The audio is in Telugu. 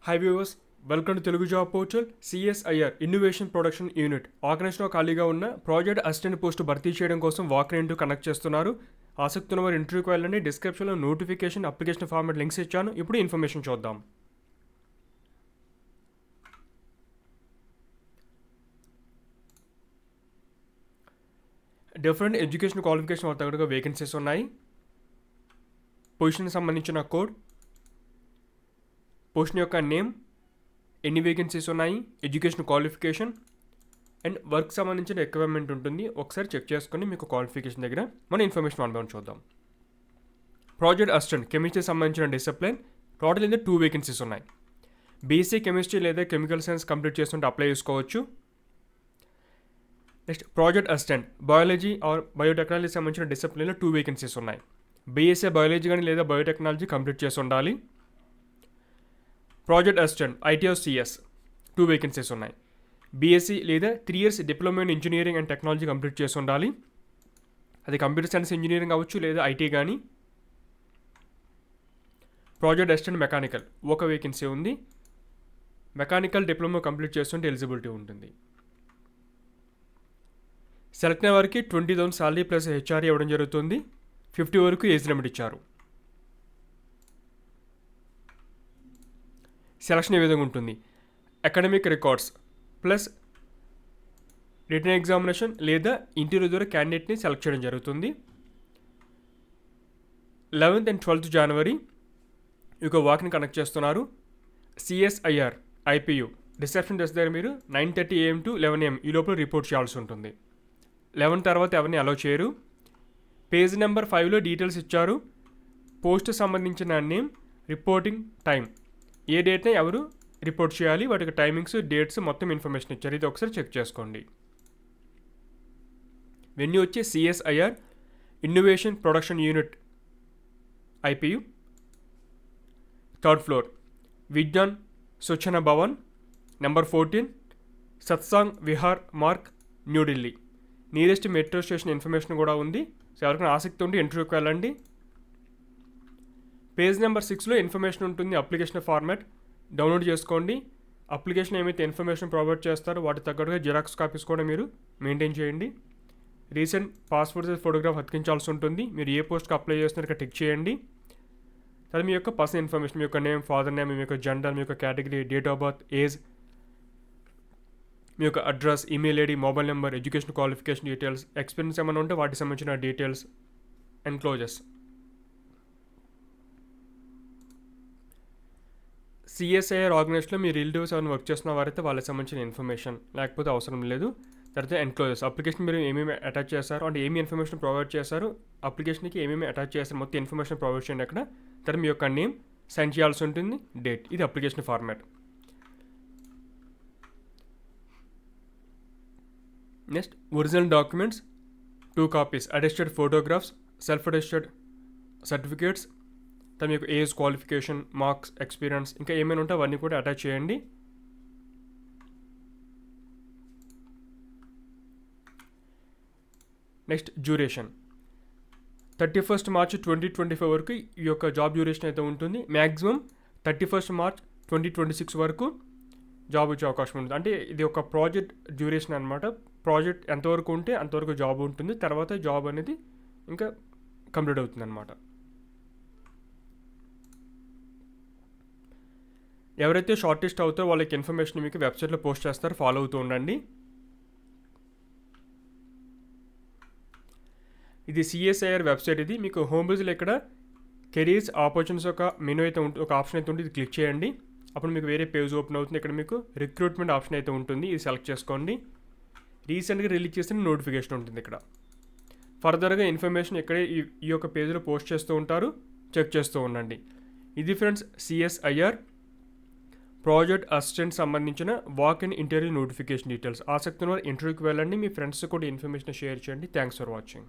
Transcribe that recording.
High viewers, welcome to Telugu job portal. CSIR innovation production unit ఆర్గనైజేషన్లో ఖాళీగా ఉన్న ప్రాజెక్ట్ అసిస్టెంట్ పోస్టు భర్తీ చేయడం కోసం వాక్-ఇన్ ఇంటర్వ్యూ కండక్ట్ చేస్తున్నారు. ఆసక్తి ఉన్న వారు ఇంటర్వ్యూకి వెళ్ళండి. డిస్క్రిప్షన్లో నోటిఫికేషన్ అప్లికేషన్ ఫార్మాట్ లింక్స్ ఇచ్చాను. ఇప్పుడు ఇన్ఫర్మేషన్ చూద్దాం. డిఫరెంట్ ఎడ్యుకేషన్ క్వాలిఫికేషన్ తగ్గట్టుగా వేకెన్సీస్ ఉన్నాయి. పొజిషన్కి సంబంధించిన కోడ్, పొజిషన్ యొక్క నేమ్, ఎన్ని వేకెన్సీస్ ఉన్నాయి, ఎడ్యుకేషన్ క్వాలిఫికేషన్ అండ్ వర్క్ సంబంధించిన రిక్వైర్మెంట్ ఉంటుంది. ఒకసారి చెక్ చేసుకొని మీకు క్వాలిఫికేషన్ దగ్గర మన ఇన్ఫర్మేషన్ వన్ చూద్దాం. ప్రాజెక్ట్ అసిస్టెంట్ కెమిస్ట్రీ సంబంధించిన డిసిప్లిన్ టోటల్ ఇందులో 2 వేకెన్సీస్ ఉన్నాయి. బీఎస్సీ కెమిస్ట్రీ లేదా కెమికల్ సైన్స్ కంప్లీట్ చేస్తుంటే అప్లై చేసుకోవచ్చు. Next project assistant biology are biotechnology సంబంధించిన డిసిప్లిన్లో 2 వేకెన్సీస్ ఉన్నాయి. బీఎస్సీ బయాలజీ కానీ లేదా బయోటెక్నాలజీ కంప్లీట్ చేసి ఉండాలి. Project assistant ITR CS 2 vacancies ఉన్నాయి. బీఎస్సీ లేదా 3 years diploma in engineering and technology complete చేసి ఉండాలి. అది కంప్యూటర్ సైన్స్ ఇంజనీరింగ్ అవ్వచ్చు లేదా ఐటీ కానీ. ప్రాజెక్ట్ అసిస్టెంట్ మెకానికల్ 1 వేకెన్సీ ఉంది. మెకానికల్ డిప్లొమా కంప్లీట్ చేస్తుంటే ఎలిజిబిలిటీ ఉంటుంది. సెలెక్ట్ అయిన వారికి 20,000 సాలరీ ప్లస్ హెచ్ఆర్ఏ ఇవ్వడం జరుగుతుంది. 50 వరకు ఏజ్ లిమిట్ ఇచ్చారు. సెలక్షన్ ఏ విధంగా ఉంటుంది? Academic records plus written examination లేదా ఇంటర్వ్యూ ద్వారా క్యాండిడేట్ని సెలెక్ట్ చేయడం జరుగుతుంది. 11th and 12th January ఈ వాక్ని కనెక్ట్ చేస్తున్నారు. సిఎస్ఐఆర్ ఐపీయూ రిసెప్షన్ డెస్క్ దగ్గర మీరు 9:30 AM to 11 AM ఈ లోపల రిపోర్ట్ చేయాల్సి ఉంటుంది. 11 తర్వాత ఎవరిని అలౌ చేయరు. పేజ్ నెంబర్ 5లో డీటెయిల్స్ ఇచ్చారు. పోస్ట్ సంబంధించిన నేమ్, రిపోర్టింగ్ టైం, ఏ డేట్ని ఎవరు రిపోర్ట్ చేయాలి, వాటికి టైమింగ్స్, డేట్స్ మొత్తం ఇన్ఫర్మేషన్ ఇచ్చారు. ఇది ఒకసారి చెక్ చేసుకోండి. వెన్యూ వచ్చి CSIR innovation production unit IPU, 3rd floor, Vigyan Suchana Bhavan, number 14, Satsang Vihar Marg, New Delhi. Nearest metro station information కూడా ఉంది. సో ఎవరికైనా ఆసక్తి ఉంటే ఇంటర్వ్యూకి వెళ్ళండి. పేజ్ నెంబర్ 6లో ఇన్ఫర్మేషన్ ఉంటుంది. అప్లికేషన్ ఫార్మాట్ డౌన్లోడ్ చేసుకోండి. అప్లికేషన్ ఏమైతే ఇన్ఫర్మేషన్ ప్రొవైడ్ చేస్తారో వాటి తగ్గట్టుగా జిరాక్స్ కాపీస్ కూడా మీరు మెయింటైన్ చేయండి. రీసెంట్ పాస్పోర్ట్ సైజ్ ఫోటోగ్రాఫ్ అతికించాల్సి ఉంటుంది. మీరు ఏ పోస్ట్కి అప్లై చేస్తున్నారో ఇక్కడ టిక్ చేయండి. అది మీ యొక్క పర్సనల్ ఇన్ఫర్మేషన్, మీ యొక్క నేమ్, ఫాదర్ నేమ్, మీ యొక్క జెండర్, మీ యొక్క category, date of birth, age, మీ యొక్క address, email ID, mobile number, education qualification details, experience ఏమైనా ఉంటే వాటికి సంబంధించిన డీటెయిల్స్, ఎన్క్లోజర్స్. సిఎస్ఐఆర్ ఆర్గనైజేషన్లో మీ రిలేటివ్స్ ఏమైనా వర్క్ చేస్తున్న వారైతే వాళ్ళకి సంబంధించిన ఇన్ఫర్మేషన్, లేకపోతే అవసరం లేదు. తర్వాత ఎన్క్లోజర్స్, అప్లికేషన్ మీరు ఏమేమి అటాచ్ చేస్తారు అంటే ఏమి ఇన్ఫర్మేషన్ ప్రొవైడ్ చేస్తారు, అప్లికేషన్కి ఏమేమి అటాచ్ చేస్తారు మొత్తం ఇన్ఫర్మేషన్ ప్రొవైడ్ చేయండి అక్కడ. తర్వాత మీ యొక్క నేమ్ సైన్ చేయాల్సి ఉంటుంది, డేట్. ఇది application format. Next original documents 2 copies, attested photographs, self attested certificates, తమ యొక్క ఏజ్, క్వాలిఫికేషన్, మార్క్స్, ఎక్స్పీరియన్స్ ఇంకా ఏమైనా ఉంటే అవన్నీ కూడా అటాచ్ చేయండి. నెక్స్ట్ డ్యూరేషన్ 31st March 2025 వరకు ఈ యొక్క జాబ్ డ్యూరేషన్ అయితే ఉంటుంది. మ్యాక్సిమం 31st March 2026 వరకు జాబ్ వచ్చే అవకాశం ఉంటుంది. అంటే ఇది ఒక ప్రాజెక్ట్ డ్యూరేషన్ అనమాట. ప్రాజెక్ట్ ఎంతవరకు ఉంటే అంతవరకు జాబ్ ఉంటుంది. తర్వాత జాబ్ అనేది ఇంకా కంప్లీట్ అవుతుంది అనమాట. ఎవరైతే షార్ట్ లిస్ట్ అవుతారో వాళ్ళకి ఇన్ఫర్మేషన్ మీకు వెబ్సైట్లో పోస్ట్ చేస్తారు. ఫాలో అవుతూ ఉండండి. ఇది సిఎస్ఐఆర్ వెబ్సైట్. ఇది మీకు హోమ్ పేజ్లో ఇక్కడ కెరీర్స్ ఆపర్చునిటీస్ ఒక మెనూ అయితే ఉంటుంది, ఒక ఆప్షన్ అయితే ఉంటుంది. ఇది క్లిక్ చేయండి. అప్పుడు మీకు వేరే పేజ్ ఓపెన్ అవుతుంది. ఇక్కడ మీకు రిక్రూట్మెంట్ ఆప్షన్ అయితే ఉంటుంది. ఇది సెలెక్ట్ చేసుకోండి. రీసెంట్గా రిలీజ్ చేసిన నోటిఫికేషన్ ఉంటుంది ఇక్కడ. ఫర్దర్గా ఇన్ఫర్మేషన్ ఇక్కడే ఈ యొక్క పేజ్లో పోస్ట్ చేస్తూ ఉంటారు. చెక్ చేస్తూ ఉండండి. ఇది ఫ్రెండ్స్ సిఎస్ఐఆర్ ప్రాజెక్ట్ అసిస్టెంట్ సంబంధించిన వాక్-ఇన్ ఇంటర్వ్యూ నోటిఫికేషన్ డీటెయిల్స్. ఆసక్తి ఉన్న ఇంటర్వ్యూకి వెళ్ళండి. మీ ఫ్రెండ్స్ కూడా ఇన్ఫర్మేషన్ షేర్ చేయండి. Thanks for watching.